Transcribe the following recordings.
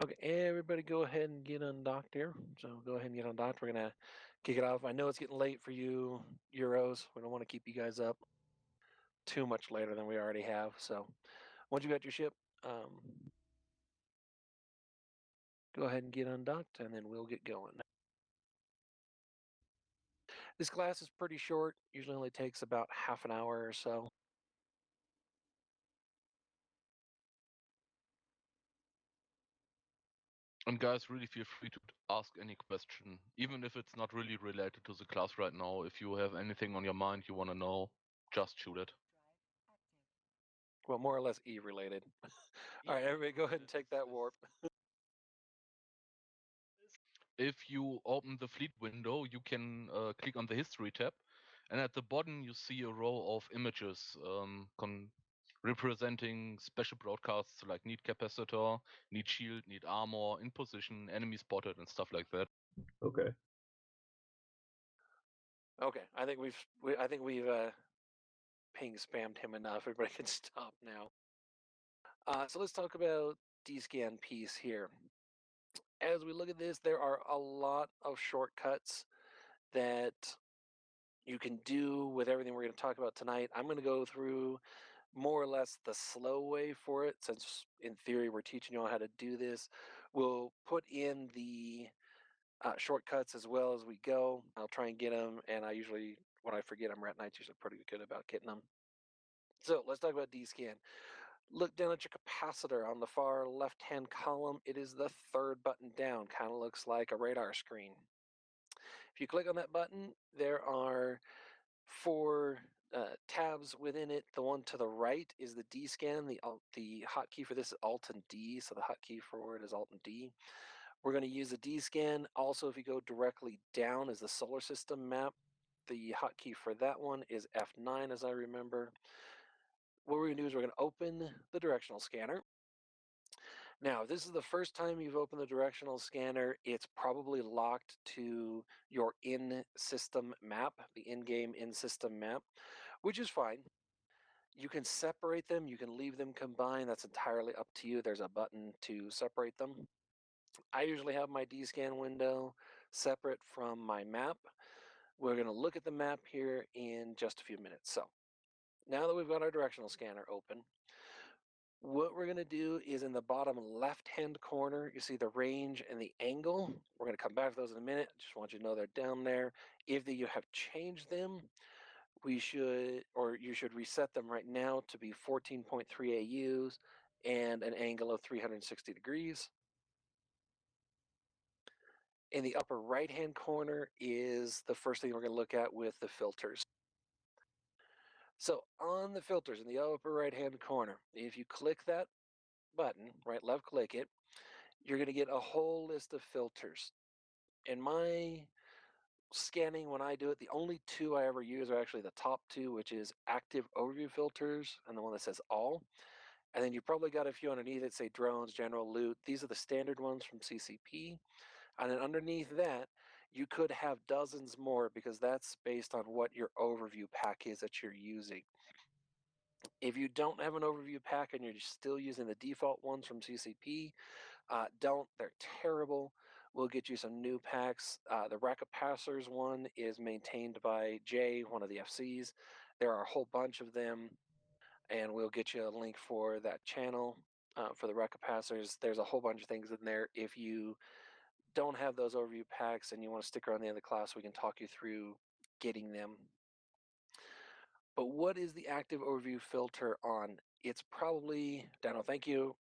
Okay, everybody go ahead and get undocked here. So go ahead and get undocked. We're going to kick it off. I know it's getting late for you, Euros. We don't want to keep you guys up too much later than we already have. So once you got your ship, um, go ahead and get undocked, and then we'll get going. This class is pretty short. Usually only takes about half an hour or so. And guys, really feel free to ask any question, even if it's not really related to the class right now. If you have anything on your mind you want to know, just shoot it. Well, more or less E related. All right, everybody go ahead and take that warp. If you open the fleet window, you can click on the history tab, and at the bottom you see a row of images representing special broadcasts like need capacitor, need shield, need armor, in position, enemy spotted, and stuff like that. Okay. Okay, I think we've ping spammed him enough. Everybody can stop now. So let's talk about D-scan piece here. As we look at this, there are a lot of shortcuts that you can do with everything we're going to talk about tonight. I'm going to go through more or less the slow way for it, since in theory we're teaching you all how to do this. We'll put in the shortcuts as well as we go. I'll try and get them, and I usually, when I forget them, Rat Knight's usually pretty good about getting them. So let's talk about D-scan. Look down at your capacitor on the far left-hand column. It is the third button down. Kind of looks like a radar screen. If you click on that button, there are four tabs within it. The one to the right is the D scan. The hotkey for this is Alt and D, so the hotkey for it is Alt and D. We're going to use the D scan. Also, if you go directly down is the solar system map. The hotkey for that one is F9, as I remember. What we're going to do is we're going to open the directional scanner. Now, if this is the first time you've opened the directional scanner, it's probably locked to your in-system map, the in-game in-system map, which is fine. You can separate them, you can leave them combined, that's entirely up to you. There's a button to separate them. I usually have my D-scan window separate from my map. We're going to look at the map here in just a few minutes. So, now that we've got our directional scanner open, what we're going to do is in the bottom left-hand corner, you see the range and the angle. We're going to come back to those in a minute. Just want you to know they're down there. If you have changed them, we should, or you should reset them right now to be 14.3 AUs and an angle of 360 degrees. In the upper right-hand corner is the first thing we're going to look at with the filters. So on the filters in the upper right-hand corner, if you click that button, right, left click it, you're going to get a whole list of filters. In my scanning, when I do it, the only two I ever use are actually the top two, which is active overview filters and the one that says all. And then you probably got a few underneath it, say drones, general loot. These are the standard ones from CCP. And then underneath that, you could have dozens more because that's based on what your overview pack is that you're using. If you don't have an overview pack and you're still using the default ones from CCP, don't. They're terrible. We'll get you some new packs. The Racket Passers one is maintained by Jay, one of the FCs. There are a whole bunch of them, and we'll get you a link for that channel for the Racket Passers. There's a whole bunch of things in there. If you don't have those overview packs and you want to stick around the end of the class, we can talk you through getting them. But what is the active overview filter on? It's probably, Dano, thank you.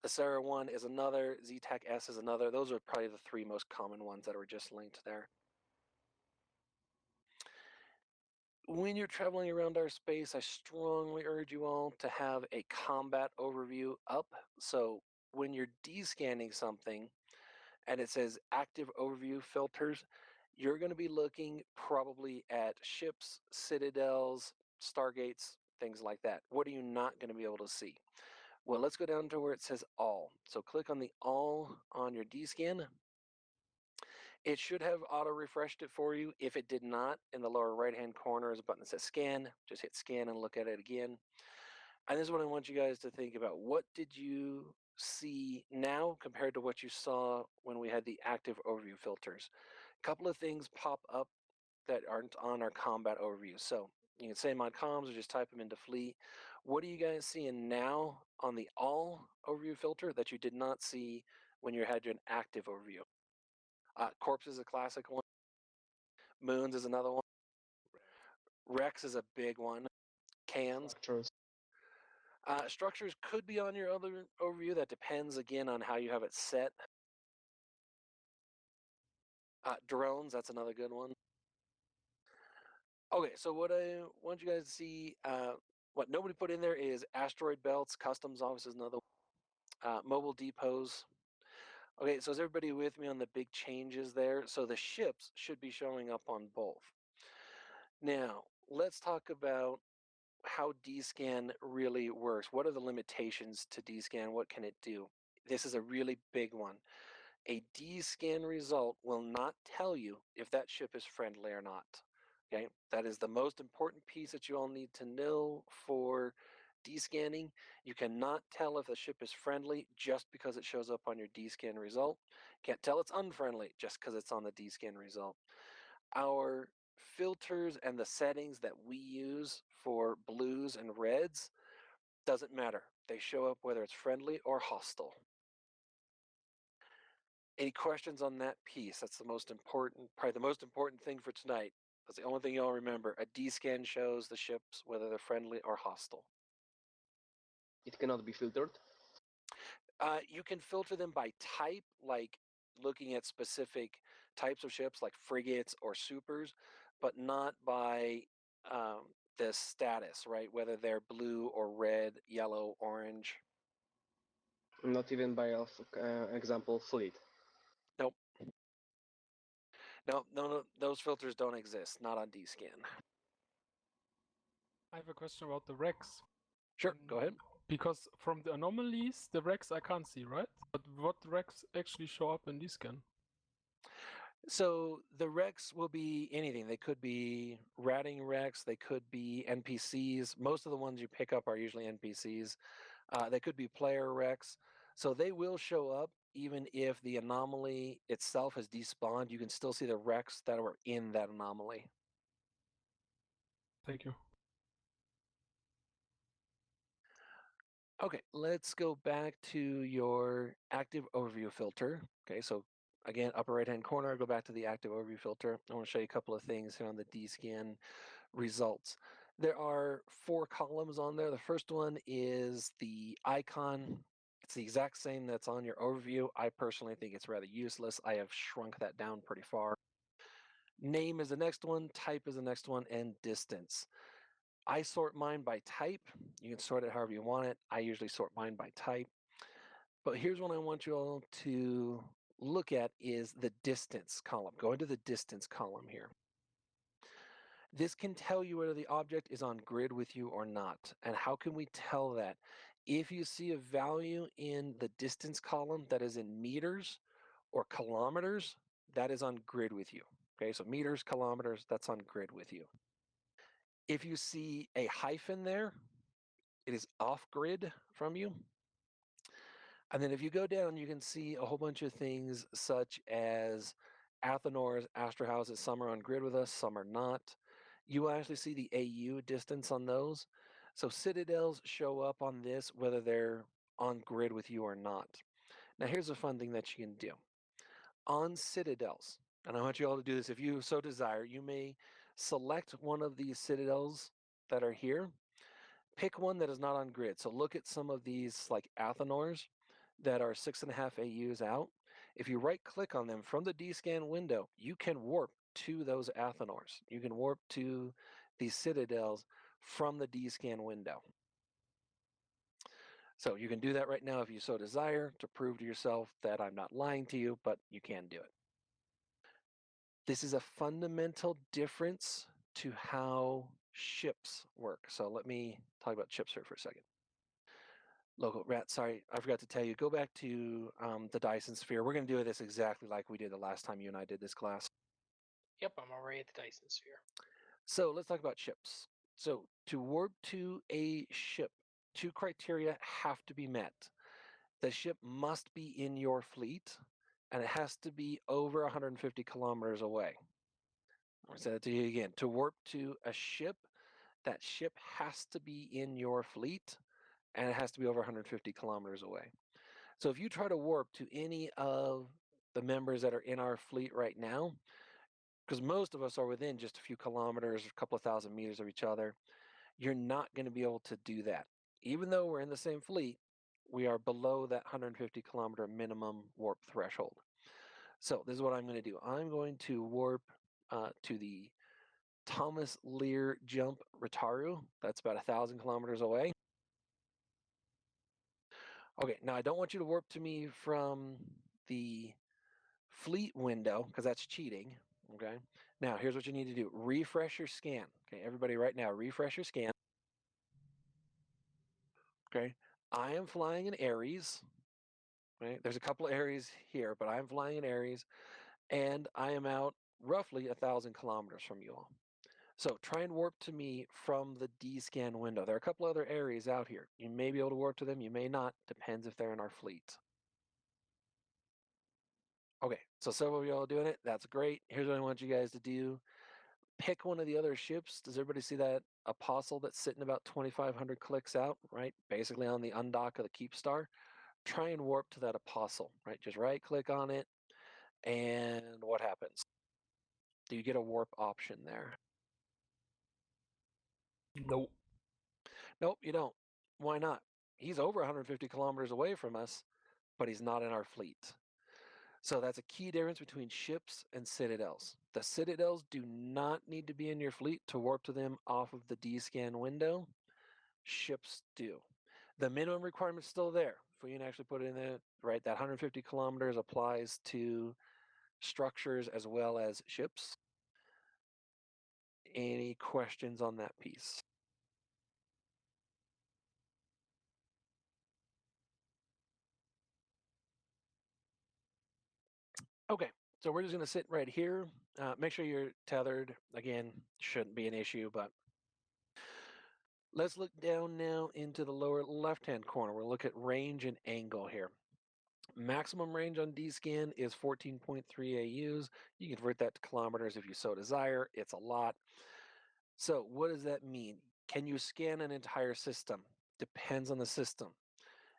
The Sarah one is another, ZTAC S is another. Those are probably the three most common ones that were just linked there. When you're traveling around our space, I strongly urge you all to have a combat overview up. So when you're descanning something and it says active overview filters, you're going to be looking probably at ships, citadels, stargates, things like that. What are you not going to be able to see? Well, let's go down to where it says all. So click on the all on your D-scan. It should have auto-refreshed it for you. If it did not, in the lower right-hand corner is a button that says scan. Just hit scan and look at it again. And this is what I want you guys to think about. What did you see now compared to what you saw when we had the active overview filters? A couple of things pop up that aren't on our combat overview. So you can say mod comms or just type them into Fleet. What are you guys seeing now on the all overview filter that you did not see when you had an active overview? Corpse is a classic one. Moons is another one. Rex is a big one. Cans. Structures. Structures could be on your other overview. That depends again on how you have it set. Drones, that's another good one. Okay, so what I want you guys to see, what nobody put in there is asteroid belts, customs office is another one. Mobile depots. Okay, so is everybody with me on the big changes there? So the ships should be showing up on both. Now, let's talk about how DScan really works. What are the limitations to DScan? What can it do? This is a really big one. A DScan result will not tell you if that ship is friendly or not. Okay, that is the most important piece that you all need to know for descanning. You cannot tell if the ship is friendly just because it shows up on your DScan result. Can't tell it's unfriendly just because it's on the DScan result. Our filters and the settings that we use for blues and reds doesn't matter. They show up whether it's friendly or hostile. Any questions on that piece? That's the most important, probably the most important thing for tonight. That's the only thing you'll remember. A D-scan shows the ships whether they're friendly or hostile. It cannot be filtered. You can filter them by type, like looking at specific types of ships like frigates or supers, but not by the status, right? Whether they're blue or red, yellow, orange. Not even by example fleet. Nope. No, those filters don't exist, not on D-scan. I have a question about the Rex. Sure, go ahead. Because from the anomalies, the Rex I can't see, right? But what Rex actually show up in D-scan? So the Rex will be anything. They could be ratting Rex. They could be NPCs. Most of the ones you pick up are usually NPCs. They could be player Rex. So they will show up even if the anomaly itself has despawned. You can still see the Rex that were in that anomaly. Thank you. Okay, let's go back to your active overview filter. Okay, so again, upper right-hand corner, go back to the active overview filter. I want to show you a couple of things here on the DScan results. There are 4 columns on there. The first one is the icon. It's the exact same that's on your overview. I personally think it's rather useless. I have shrunk that down pretty far. Name is the next one, type is the next one, and distance. I sort mine by type. You can sort it however you want it. I usually sort mine by type. But here's what I want you all to look at is the distance column. Go into the distance column here. This can tell you whether the object is on grid with you or not. And how can we tell that? If you see a value in the distance column that is in meters or kilometers, that is on grid with you. Okay, so meters, kilometers, that's on grid with you. If you see a hyphen there, it is off grid from you. And then if you go down, you can see a whole bunch of things such as Athenors, Astro houses. Some are on grid with us, some are not. You will actually see the AU distance on those. So citadels show up on this whether they're on grid with you or not. Now here's a fun thing that you can do. On citadels, and I want you all to do this if you so desire, you may select one of these citadels that are here. Pick one that is not on grid. So look at some of these like Athenors that are 6.5 AUs out. If you right click on them from the DScan window, you can warp to those Athenors. You can warp to these citadels from the DScan window. So you can do that right now if you so desire to prove to yourself that I'm not lying to you, but you can do it. This is a fundamental difference to how ships work. So let me talk about ships here for a second. Local rat, sorry, I forgot to tell you, go back to the Dyson sphere. We're going to do this exactly like we did the last time you and I did this class. Yep, I'm already at the Dyson sphere. So let's talk about ships. So to warp to a ship, 2 criteria have to be met. The ship must be in your fleet, and it has to be over 150 kilometers away. I'll say that to you again. To warp to a ship, that ship has to be in your fleet, and it has to be over 150 kilometers away. So if you try to warp to any of the members that are in our fleet right now, because most of us are within just a few kilometers, a couple of thousand meters of each other, you're not going to be able to do that. Even though we're in the same fleet, we are below that 150 kilometer minimum warp threshold. So this is what I'm going to do. I'm going to warp to the Thomas Lear Jump Rataru. That's about 1,000 kilometers away. Okay, now I don't want you to warp to me from the fleet window because that's cheating. Okay, now here's what you need to do. Refresh your scan. Okay, everybody right now, refresh your scan. Okay, I am flying in Aries. Right, there's a couple of Aries here, but I'm flying in Aries, and I am out roughly 1,000 kilometers from you all. So try and warp to me from the D-scan window. There are a couple other Aries out here. You may be able to warp to them, you may not. Depends if they're in our fleet. Okay, so several of y'all are doing it. That's great. Here's what I want you guys to do. Pick one of the other ships. Does everybody see that Apostle that's sitting about 2,500 clicks out, right? Basically on the undock of the Keep Star. Try and warp to that Apostle, right? Just right click on it. And what happens? Do you get a warp option there? No. Nope, you don't. Why not? He's over 150 kilometers away from us, but he's not in our fleet. So that's a key difference between ships and citadels. The citadels do not need to be in your fleet to warp to them off of the D-scan window. Ships do. The minimum requirement's still there. If we can actually put it in there, right, that 150 kilometers applies to structures as well as ships. Any questions on that piece? Okay, so we're just going to sit right here. Make sure you're tethered. Again, shouldn't be an issue, but let's look down now into the lower left-hand corner. We'll look at range and angle here. Maximum range on D-scan is 14.3 AUs. You can convert that to kilometers if you so desire. It's a lot. So what does that mean? Can you scan an entire system? Depends on the system.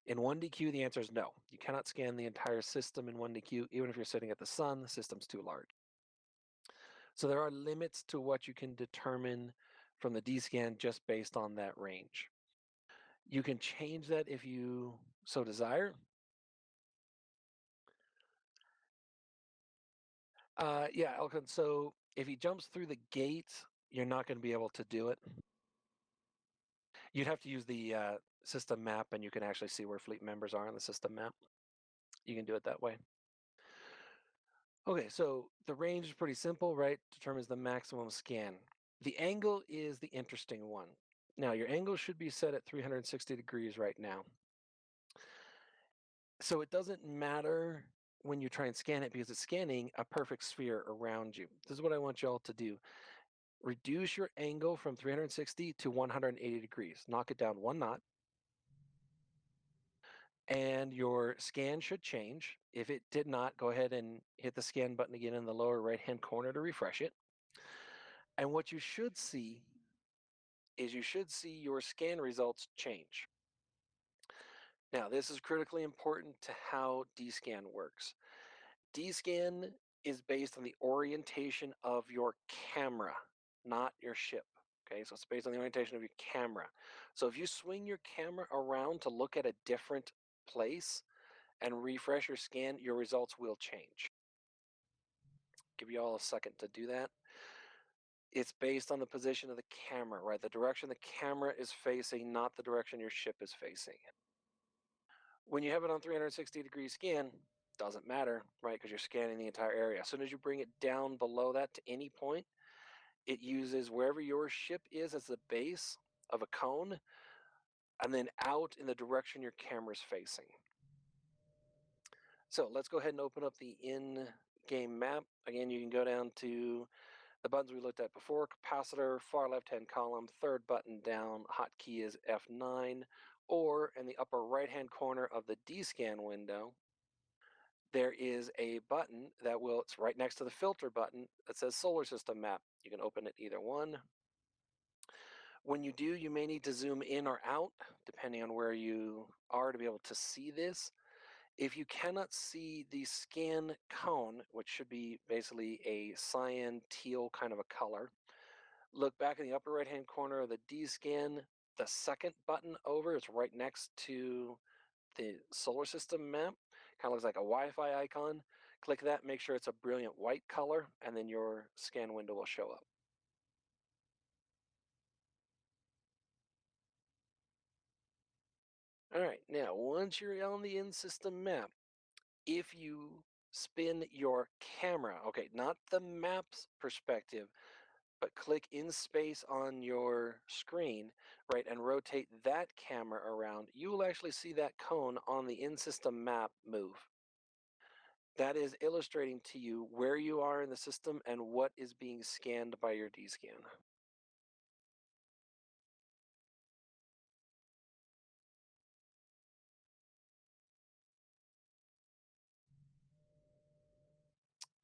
In 1DQ, the answer is no. You cannot scan the entire system in 1DQ. Even if you're sitting at the sun, the system's too large. So there are limits to what you can determine from the D-scan just based on that range. You can change that if you so desire. Yeah, Elkin, so if he jumps through the gate, you're not going to be able to do it. You'd have to use the system map, and you can actually see where fleet members are on the system map. You can do it that way. Okay, so the range is pretty simple, right? Determines the maximum scan. The angle is the interesting one. Now, your angle should be set at 360 degrees right now. So it doesn't matter when you try and scan it because it's scanning a perfect sphere around you. This is what I want you all to do. Reduce your angle from 360 to 180 degrees. Knock it down one knot. And your scan should change. If it did not, go ahead and hit the scan button again in the lower right-hand corner to refresh it. And what you should see is you should see your scan results change. Now, this is critically important to how D-scan works. D-scan is based on the orientation of your camera, not your ship. Okay, so it's based on the orientation of your camera. So if you swing your camera around to look at a different place and refresh your scan, your results will change. Give you all a second to do that. It's based on the position of the camera, right? The direction the camera is facing, not the direction your ship is facing. When you have it on 360 degree scan, doesn't matter, right? Because you're scanning the entire area. As soon as you bring it down below that to any point, it uses wherever your ship is as the base of a cone and then out in the direction your camera's facing. So let's go ahead and open up the in-game map. Again, you can go down to the buttons we looked at before, capacitor, far left-hand column, third button down, hotkey is F9, or in the upper right-hand corner of the D-scan window, there is a button that will, it's right next to the filter button that says solar system map. You can open it either one. When you do, you may need to zoom in or out, depending on where you are, to be able to see this. If you cannot see the scan cone, which should be basically a cyan teal kind of a color, look back in the upper right-hand corner of the D-scan. The second button over is right next to the solar system map. Kind of looks like a Wi-Fi icon. Click that, make sure it's a brilliant white color, and then your scan window will show up. All right, now once you're on the in-system map, if you spin your camera, okay, not the map's perspective, but click in space on your screen, right, and rotate that camera around, you will actually see that cone on the in-system map move. That is illustrating to you where you are in the system and what is being scanned by your D-scan.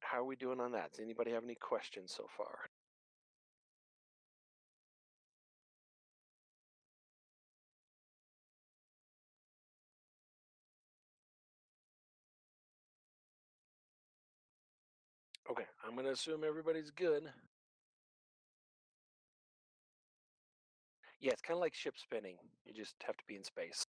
How are we doing on that? Does anybody have any questions so far? Okay, I'm going to assume everybody's good. Yeah, it's kind of like ship spinning. You just have to be in space.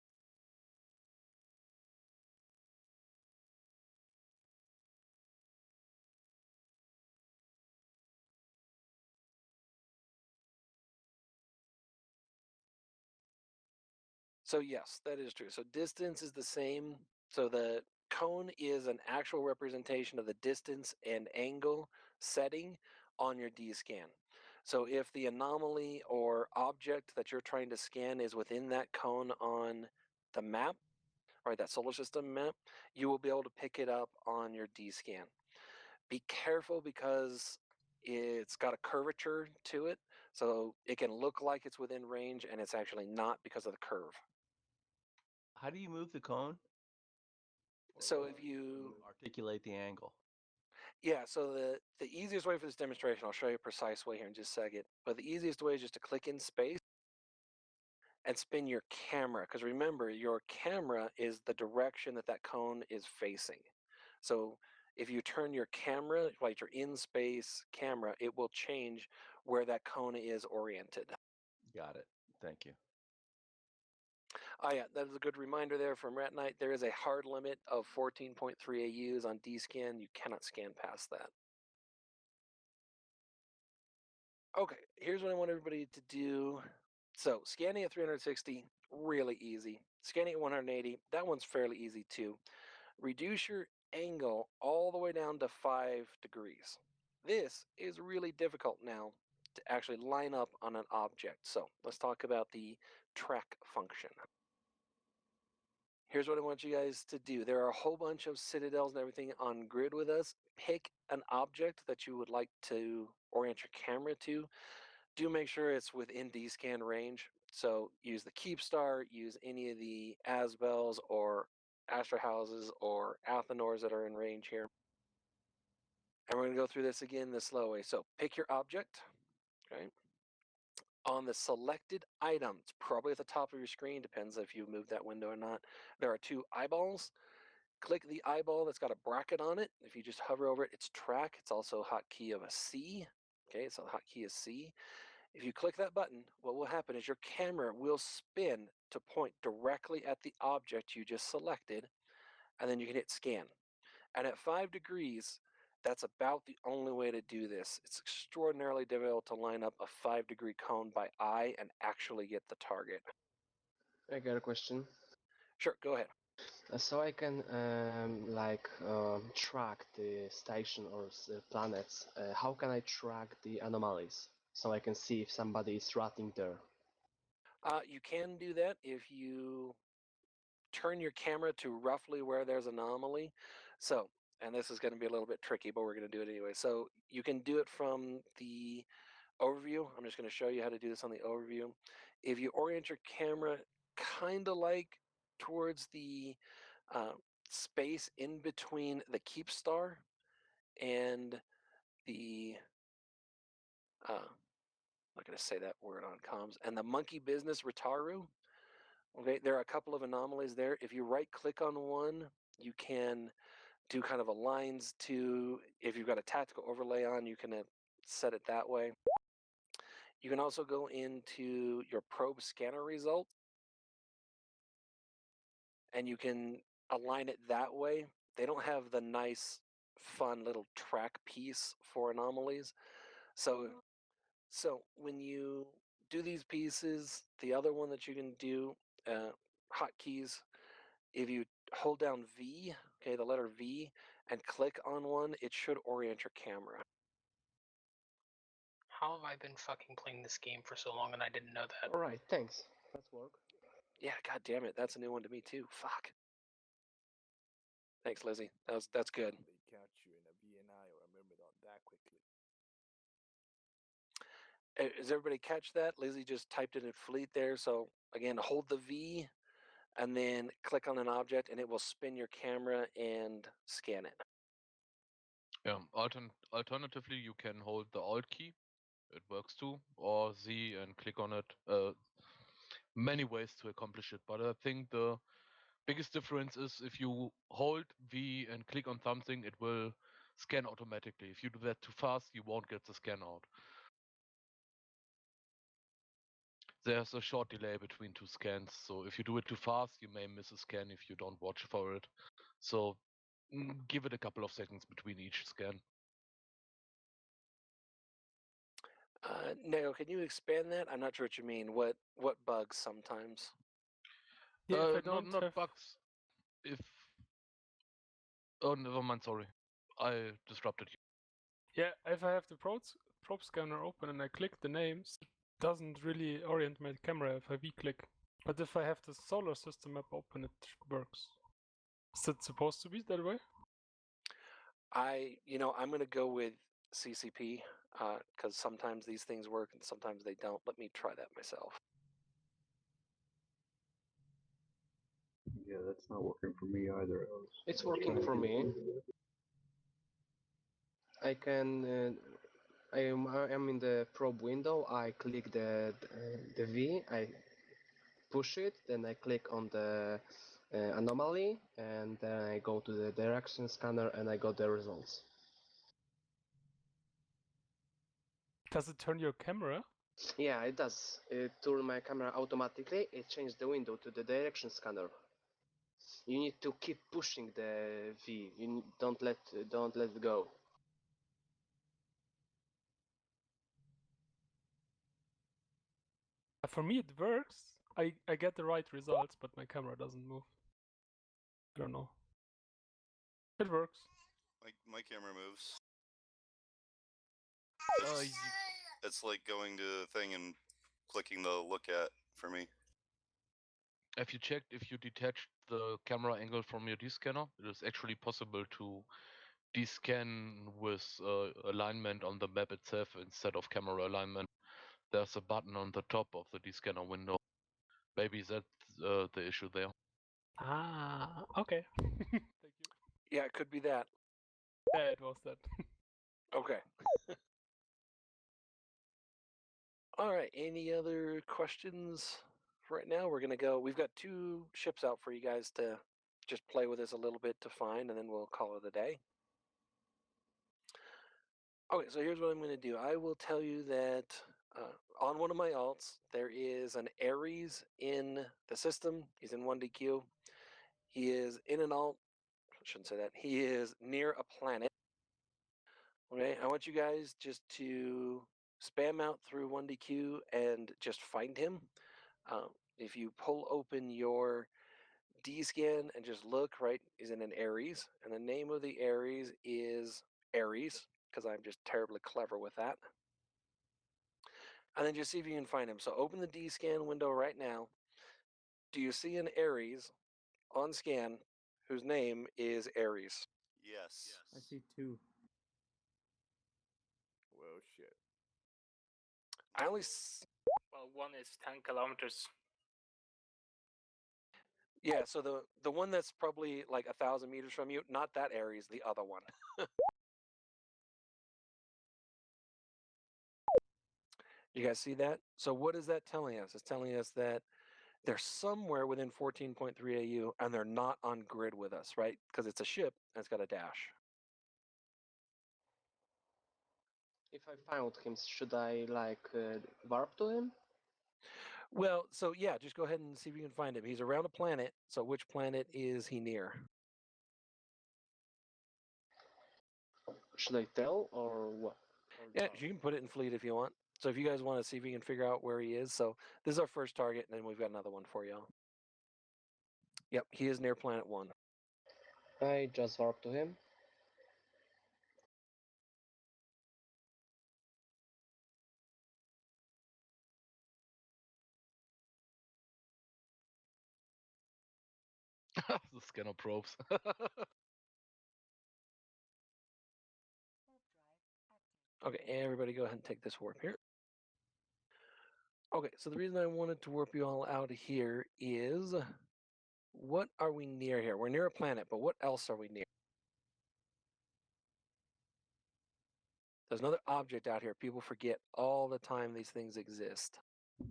So yes, that is true. So distance is the same. So the cone is an actual representation of the distance and angle setting on your D-scan. So if the anomaly or object that you're trying to scan is within that cone on the map, or that solar system map, you will be able to pick it up on your D-scan. Be careful because it's got a curvature to it, so it can look like it's within range and it's actually not because of the curve. How do you move the cone? So if you articulate the angle. Yeah, so the easiest way for this demonstration, I'll show you a precise way here in just a second, but the easiest way is just to click in space and spin your camera, because remember, your camera is the direction that that cone is facing. So if you turn your camera, like your in space camera, it will change where that cone is oriented. Got it. Thank you. Oh yeah, that is a good reminder there from Rat Night. There is a hard limit of 14.3 AUs on D-scan. You cannot scan past that. Okay, here's what I want everybody to do. So scanning at 360, really easy. Scanning at 180, that one's fairly easy too. Reduce your angle all the way down to 5 degrees. This is really difficult now to actually line up on an object. So let's talk about the track function. Here's what I want you guys to do. There are a whole bunch of citadels and everything on grid with us. Pick an object that you would like to orient your camera to. Do make sure it's within D-scan range. So use the Keepstar, use any of the Asbels or Astra Houses or Athenors that are in range here. And we're going to go through this again the slow way. So pick your object, okay? On the selected item, it's probably at the top of your screen, depends if you moved that window or not. There are 2 eyeballs. Click the eyeball that's got a bracket on it. If you just hover over it, it's track. It's also a hotkey of a C. Okay, so the hotkey is C. If you click that button, what will happen is your camera will spin to point directly at the object you just selected, and then you can hit scan. And at 5 degrees, that's about the only way to do this. It's extraordinarily difficult to line up a 5-degree cone by eye and actually get the target. I got a question. Sure, go ahead. So I can track the station or planets. How can I track the anomalies so I can see if somebody is rotting there? You can do that if you turn your camera to roughly where there's an anomaly. So, and this is going to be a little bit tricky, but we're going to do it anyway. So you can do it from the overview. I'm just going to show you how to do this on the overview. If you orient your camera kind of like towards the space in between the keep star and the I'm not going to say that word on comms, and the monkey business Ritaru. Okay, there are a couple of anomalies there. If you right click on one, you can do kind of a lines to, if you've got a tactical overlay on, you can set it that way. You can also go into your probe scanner result and you can align it that way. They don't have the nice, fun little track piece for anomalies. So when you do these pieces, the other one that you can do, hotkeys, if you hold down V, okay, the letter V, and click on one, it should orient your camera. How have I been fucking playing this game for so long and I didn't know that? Alright, thanks. Let's work. Yeah, god damn it, that's a new one to me too. Fuck. Thanks, Lizzie. That's good. They catch you in a VNI or a Myrmidon that quickly. Does everybody catch that? Lizzie just typed it in Fleet there. So again, hold the V and then click on an object and it will spin your camera and scan it. Yeah. Alternatively, you can hold the Alt key. It works too, or Z and click on it. Many ways to accomplish it, but I think the biggest difference is if you hold V and click on something, it will scan automatically. If you do that too fast, you won't get the scan out. There's a short delay between two scans, so if you do it too fast, you may miss a scan if you don't watch for it. So give it a couple of seconds between each scan. Neo, can you expand that? I'm not sure what you mean. What bugs sometimes? Yeah, if I don't not have... bugs. If oh, never mind. Sorry, I disrupted you. Yeah, if I have the probe scanner open and I click the names, it doesn't really orient my camera if I V-click. But if I have the solar system map open, it works. Is it supposed to be that way? I'm going to go with CCP because sometimes these things work and sometimes they don't. Let me try that myself. Yeah, that's not working for me either. It's working for me. I can. I am in the probe window. I click the V. I push it. Then I click on the anomaly, and then I go to the direction scanner, and I got the results. Does it turn your camera? Yeah, it does. It turned my camera automatically. It changed the window to the direction scanner. You need to keep pushing the V. You don't let it go. For me, it works. I get the right results, but my camera doesn't move. I don't know. It works. My camera moves. Uh, It's like going to the thing and clicking the look at for me. Have you checked if you detached the camera angle from your D-scanner? It is actually possible to D-scan with alignment on the map itself instead of camera alignment. There's a button on the top of the D-scanner window. Maybe that's the issue there. Ah, okay. Thank you. Yeah, it could be that. Yeah, it was that. Okay. All right. Any other questions right now? We're going to go. We've got 2 ships out for you guys to just play with us a little bit to find, and then we'll call it a day. Okay, so here's what I'm going to do. I will tell you that on one of my alts, there is an Ares in the system. He's in 1DQ. He is in an alt. I shouldn't say that. He is near a planet. Okay, I want you guys just to spam out through 1DQ and just find him. If you pull open your D-scan and just look, right, he's in an Ares, and the name of the Ares is Ares, because I'm just terribly clever with that. And then just see if you can find him. So open the D-scan window right now. Do you see an Ares on scan whose name is Ares? Yes. I see 2. Well, shit. I only Well, one is 10 kilometers. Yeah, so the one that's probably like 1,000 meters from you, not that Ares, the other one. You guys see that? So what is that telling us? It's telling us that they're somewhere within 14.3 AU and they're not on grid with us, right? Because it's a ship and it's got a dash. If I found him, should I like warp to him? Well, so yeah, just go ahead and see if you can find him. He's around a planet. So which planet is he near? Should I tell or what? Or Yeah, draw? you can put it in fleet if you want. So if you guys want to see if you can figure out where he is. So this is our first target, and then we've got another one for you. Yep, he is near planet 1. I just warp to him. The scanner probes. Okay, everybody go ahead and take this warp here. Okay, so the reason I wanted to warp you all out of here is, what are we near here? We're near a planet, but what else are we near? There's another object out here. People forget all the time these things exist.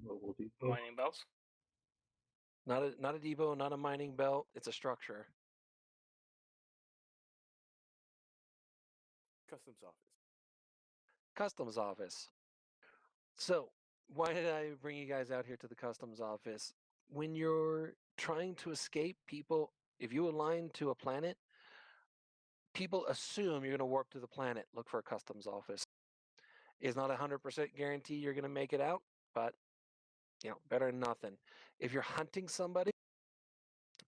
Mobile depot. Mining belts. Not a depot, not a mining belt. It's a structure. Customs office. Customs office. So, why did I bring you guys out here to the customs office? When you're trying to escape, people, if you align to a planet, people assume you're going to warp to the planet, look for a customs office. It's not a 100% guarantee you're going to make it out, but better than nothing. If you're hunting somebody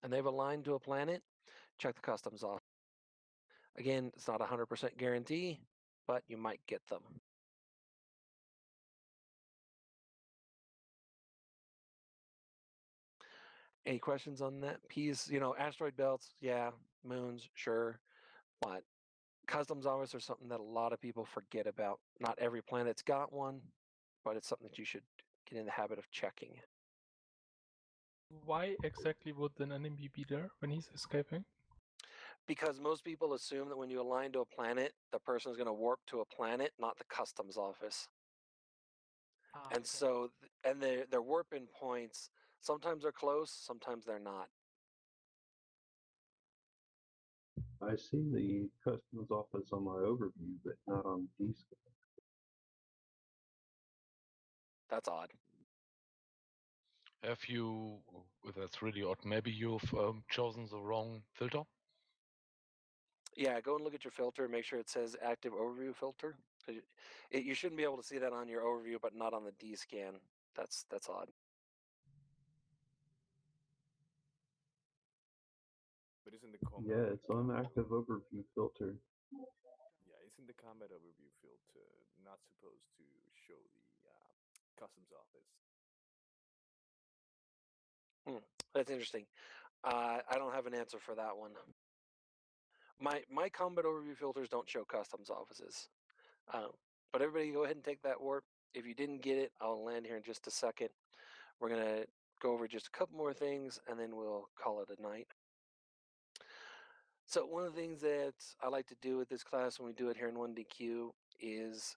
and they've aligned to a planet, check the customs office. Again, it's not a 100% guarantee, but you might get them. Any questions on that piece? Asteroid belts, yeah, moons, sure, but customs office are something that a lot of people forget about. Not every planet's got one, but it's something that you should get in the habit of checking. Why exactly would an enemy be there when he's escaping? Because most people assume that when you align to a planet, the person is going to warp to a planet, not the customs office. And Okay. so, and their warp-in points, sometimes they're close, sometimes they're not. I see the customs office on my overview, but not on D-scan. That's odd. Have you? That's really odd. Maybe you've chosen the wrong filter. Yeah, go and look at your filter. Make sure it says active overview filter. You shouldn't be able to see that on your overview, but not on the D scan. That's odd. But isn't the combat? Yeah, it's on active overview filter. Yeah, isn't the combat overview filter not supposed to show the customs office? That's interesting. I don't have an answer for that one. My combat overview filters don't show customs offices. But everybody go ahead and take that warp. If you didn't get it, I'll land here in just a second. We're going to go over just a couple more things, and then we'll call it a night. So one of the things that I like to do with this class when we do it here in 1DQ is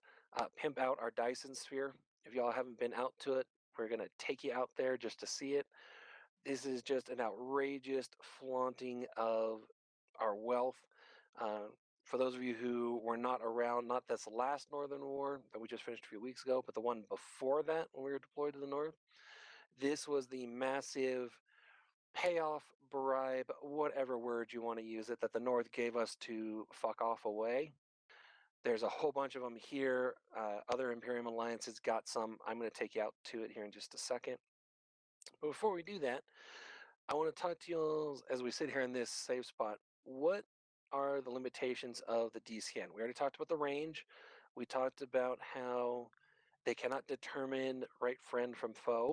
pimp out our Dyson sphere. If y'all haven't been out to it, we're going to take you out there just to see it. This is just an outrageous flaunting of our wealth. For those of you who were not around, not this last Northern War that we just finished a few weeks ago, but the one before that when we were deployed to the North, this was the massive payoff, bribe, whatever word you want to use it, that the North gave us to fuck off away. There's a whole bunch of them here. Other Imperium alliances got some. I'm going to take you out to it here in just a second. But before we do that, I want to talk to you as we sit here in this safe spot. What are the limitations of the D-scan? We already talked about the range. We talked about how they cannot determine right friend from foe.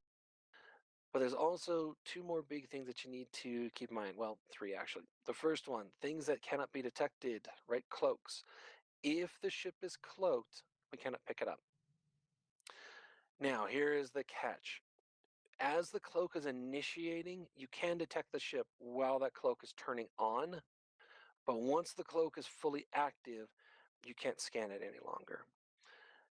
But there's also two more big things that you need to keep in mind. Well, three actually. The first one, things that cannot be detected, right? Cloaks. If the ship is cloaked, we cannot pick it up. Now, here is the catch. as the cloak is initiating, you can detect the ship while that cloak is turning on, but once the cloak is fully active, you can't scan it any longer.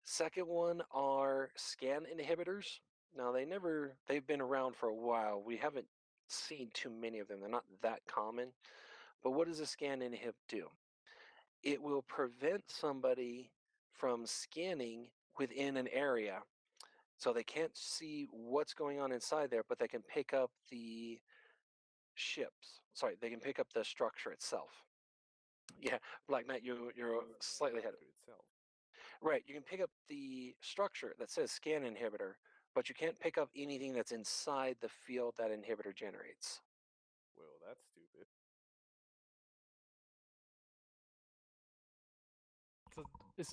Second one are scan inhibitors. Now they've been around for a while. We haven't seen too many of them. They're not that common. But what does a scan inhib do? It will prevent somebody from scanning within an area. So they can't see what's going on inside there, but they can pick up the they can pick up the structure itself. Yeah, Black Knight, you're slightly ahead. Itself. Right, you can pick up the structure that says scan inhibitor, but you can't pick up anything that's inside the field that inhibitor generates. Well, that's stupid. So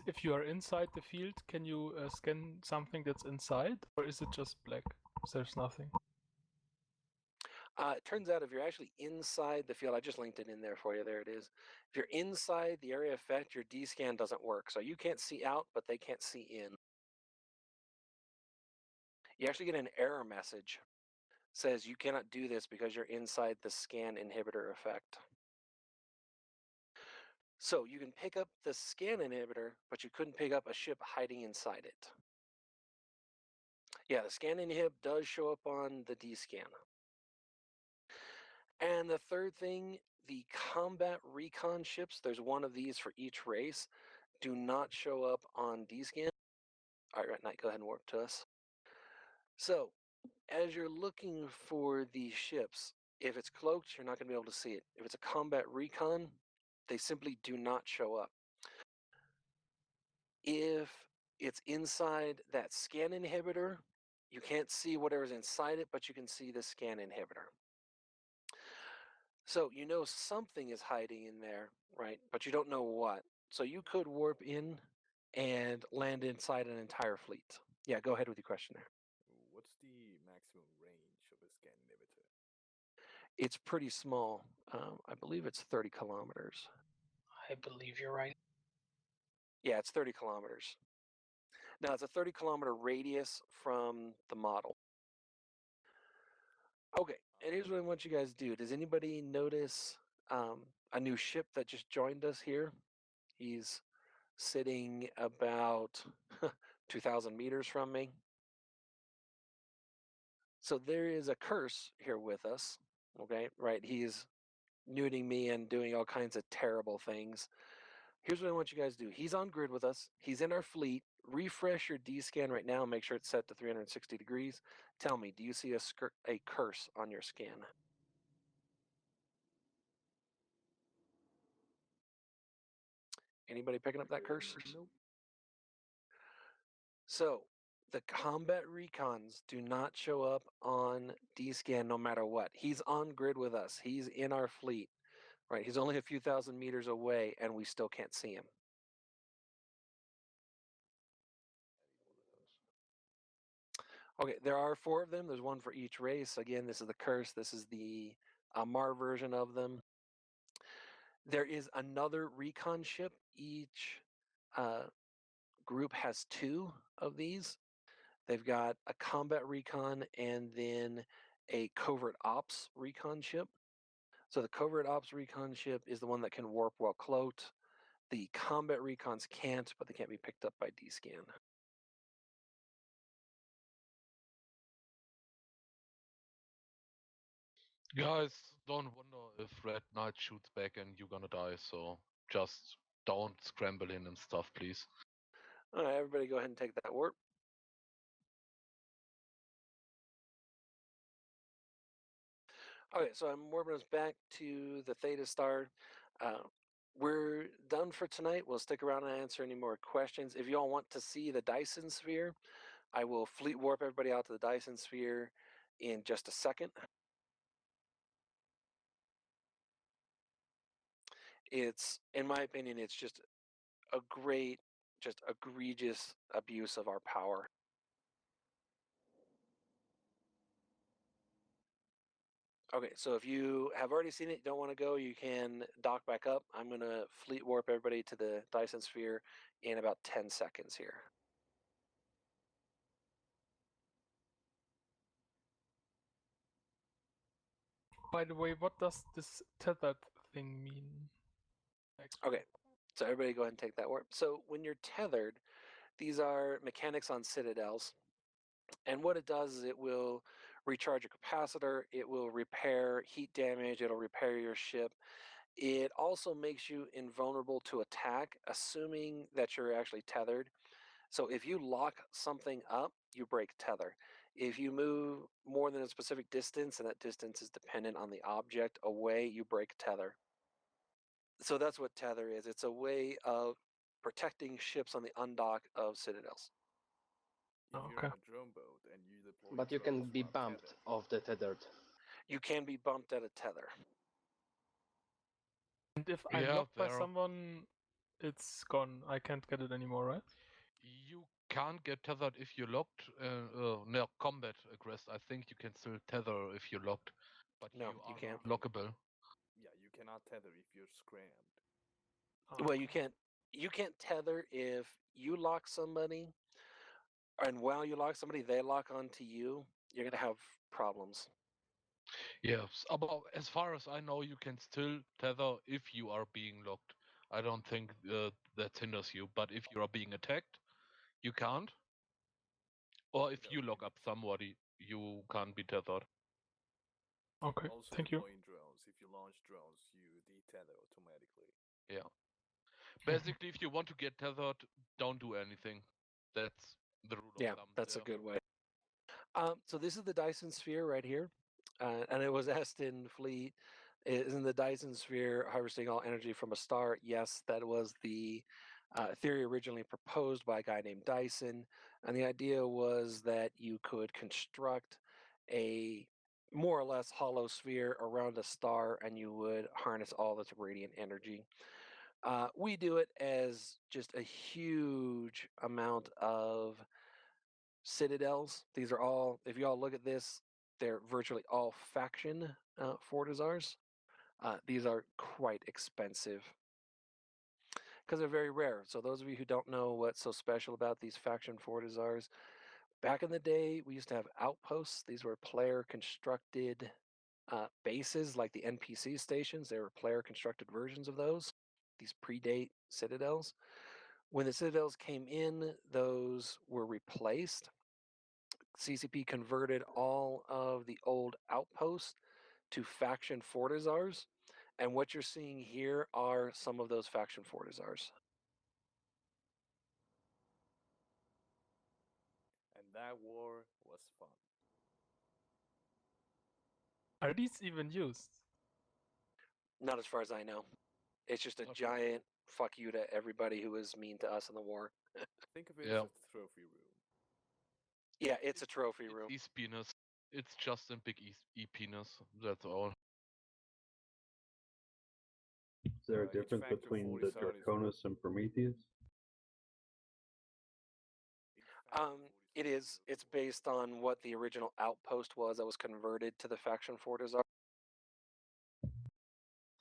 if you are inside the field, can you scan something that's inside, or is it just black? There's nothing. It turns out if you're actually inside the field, I just linked it in there for you. There it is. If you're inside the area effect, your D-scan doesn't work. So you can't see out, but they can't see in. You actually get an error message. Says you cannot do this because you're inside the scan inhibitor effect. So you can pick up the scan inhibitor, but you couldn't pick up a ship hiding inside it. Yeah, the scan inhib does show up on the D-scan. And the third thing, the combat recon ships, there's one of these for each race, do not show up on D-scan. All right, Knight, go ahead and warp to us. So, as you're looking for these ships, if it's cloaked, you're not going to be able to see it. If it's a combat recon, they simply do not show up. If it's inside that scan inhibitor, you can't see whatever's inside it, but you can see the scan inhibitor. So you know something is hiding in there, right? But you don't know what. So you could warp in and land inside an entire fleet. Yeah, go ahead with your question there. What's the maximum range of a scan inhibitor? It's pretty small. I believe it's 30 kilometers. I believe you're right. Yeah, it's 30 kilometers. Now, it's a 30-kilometer radius from the model. Okay, and here's what I want you guys to do. Does anybody notice a new ship that just joined us here? He's sitting about 2,000 meters from me. So there is a curse here with us, okay, right? He's nuding me and doing all kinds of terrible things. Here's what I want you guys to do. He's on grid with us. He's in our fleet. Refresh your D-scan right now and make sure it's set to 360 degrees. Tell me, do you see a curse on your scan? Anybody picking up that curse? Nope. So the combat recons do not show up on D-scan no matter what. He's on grid with us. He's in our fleet, right? He's only a few thousand meters away and we still can't see him. Okay, there are 4 of them. There's one for each race. Again, this is the curse. This is the Amar version of them. There is another recon ship. Each group has 2 of these. They've got a combat recon and then a covert ops recon ship. So the covert ops recon ship is the one that can warp while cloaked. The combat recons can't, but they can't be picked up by D-scan. Guys, don't wonder if Red Knight shoots back and you're gonna die, so just don't scramble in and stuff, please. All right, everybody go ahead and take that warp. Okay, so I'm warping us back to the Theta Star. We're done for tonight. We'll stick around and answer any more questions. If you all want to see the Dyson Sphere, I will fleet warp everybody out to the Dyson Sphere in just a second. It's, in my opinion, it's just a great, just egregious abuse of our power. Okay, so if you have already seen it, don't want to go, you can dock back up. I'm going to fleet warp everybody to the Dyson Sphere in about 10 seconds here. By the way, what does this tethered thing mean? Okay, so everybody go ahead and take that word. So when you're tethered, these are mechanics on citadels. And what it does is it will recharge a capacitor, it will repair heat damage, it'll repair your ship. It also makes you invulnerable to attack, assuming that you're actually tethered. So if you lock something up, you break tether. If you move more than a specific distance, and that distance is dependent on the object away, you break tether. So that's what tether is. It's a way of protecting ships on the undock of citadels. If Oh, you're okay. on a drone boat and you deploy But you can drones be while bumped tethered, off the tethered. You can be bumped at a tether. And if I'm Yeah, locked by there are- someone, it's gone. I can't get it anymore, right? You can't get tethered if you're locked. No, combat aggressed. I think you can still tether if you're locked, but No, you you are can't. not lockable. yeah, you cannot tether if you're scrammed. Oh, Well, okay. you can't tether if you lock somebody, and while you lock somebody, they lock onto you. You're gonna have problems. Yes, but as far as I know, you can still tether if you are being locked. I don't think that hinders you, but if you are being attacked, you can't. Or if No, you lock need up somebody, you can't be tethered. Okay, also thank you. deploying drones. If you launch drones, you detether automatically. Yeah. Basically, if you want to get tethered, don't do anything. That's the rule of Yeah, thumb that's a there. good way. So this is the Dyson sphere right here, and it was asked in Fleet, isn't the Dyson sphere harvesting all energy from a star? Yes, that was the theory originally proposed by a guy named Dyson, and the idea was that you could construct a more or less hollow sphere around a star, and you would harness all its radiant energy. We do it as just a huge amount of citadels. These are all, if you all look at this, they're virtually all faction fortizars. These are quite expensive because they're very rare. So those of you who don't know what's so special about these faction fortizars, back in the day, we used to have outposts. These were player constructed bases like the NPC stations. They were player constructed versions of those. These predate citadels. When the citadels came in, those were replaced. CCP converted all of the old outposts to faction fortizars, and what you're seeing here are some of those faction fortizars. And that war was fun. Are these even used? Not as far as I know. It's just a Okay. giant fuck you to everybody who was mean to us in the war. Think of it Yeah. as a trophy room. Yeah, it's a trophy It's room. East penis. It's just a big penis. That's all. Is there a Each difference factor between the 40 is Draconis and Prometheus? It is. It's based on what the original outpost was that was converted to the faction fortizar.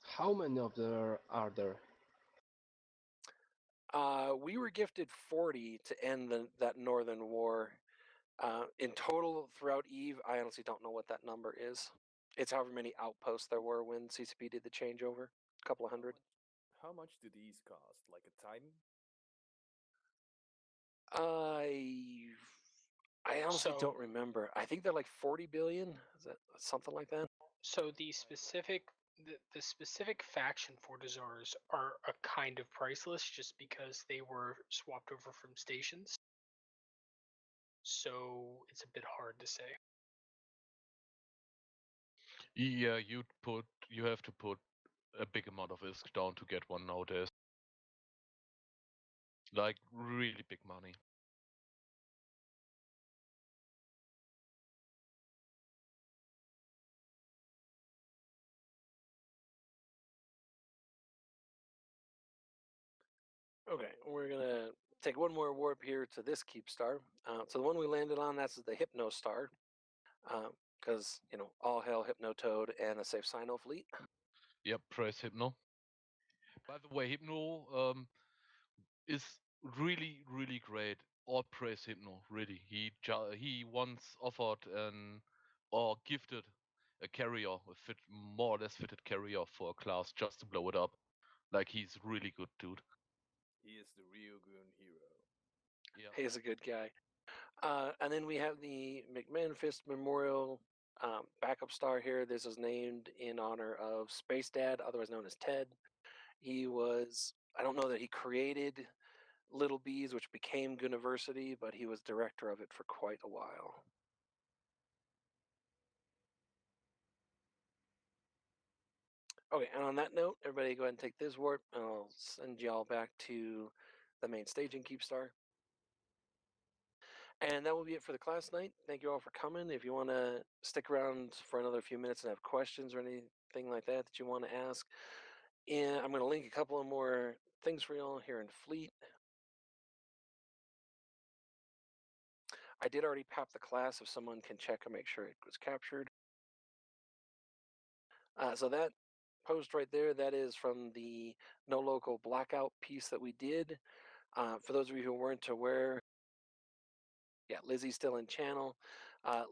How many of there are there? We were gifted 40 to end that northern war. In total, throughout Eve, I honestly don't know what that number is. It's however many outposts there were when CCP did the changeover. A couple of hundred. How much do these cost? Like a Titan? I honestly So- don't remember. I think they're like 40 billion. Is that something like that? So the specific faction fortizars are a kind of priceless just because they were swapped over from stations. So it's a bit hard to say. Yeah, you have to put a big amount of ISK down to get one nowadays. Like really big money. Okay, we're gonna take one more warp here to this keep star. So the one we landed on, that's the Hypno star. Because, all hail Hypno Toad and the Safe Sino fleet. Yep, praise Hypno. By the way, Hypno is really, really great. All praise Hypno, really. He once offered or gifted a carrier, a more or less fitted carrier for a class just to blow it up. Like he's really good, dude. He is the real Goon hero. Yeah. He is a good guy. And then we have the McMahon-Fist Memorial backup star here. This is named in honor of Space Dad, otherwise known as Ted. He was, I don't know that he created Little Bees, which became Gooniversity, but he was director of it for quite a while. Okay, and on that note, everybody go ahead and take this warp, and I'll send y'all back to the main stage in Keepstar. And that will be it for the class night. Thank you all for coming. If you want to stick around for another few minutes and have questions or anything like that that you want to ask, and I'm going to link a couple of more things for y'all here in Fleet. I did already pop the class if someone can check and make sure it was captured. So that post right there, that is from the No Local Blackout piece that we did. For those of you who weren't aware, yeah, Lizzie's still in channel.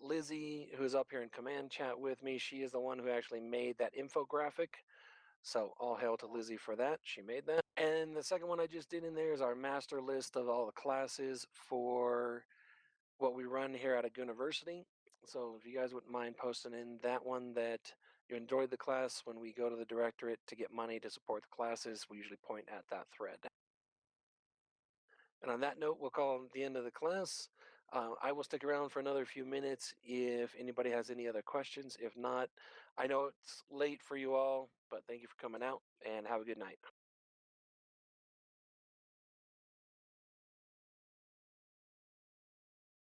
Lizzie, who's up here in command chat with me, she is the one who actually made that infographic. So all hail to Lizzie for that. She made that. And the second one I just did in there is our master list of all the classes for what we run here at a Gooniversity. So if you guys wouldn't mind posting in that one that you enjoyed the class, when we go to the directorate to get money to support the classes, we usually point at that thread. And on that note, we'll call it the end of the class. I will stick around for another few minutes if anybody has any other questions. If not, I know it's late for you all, but thank you for coming out and have a good night.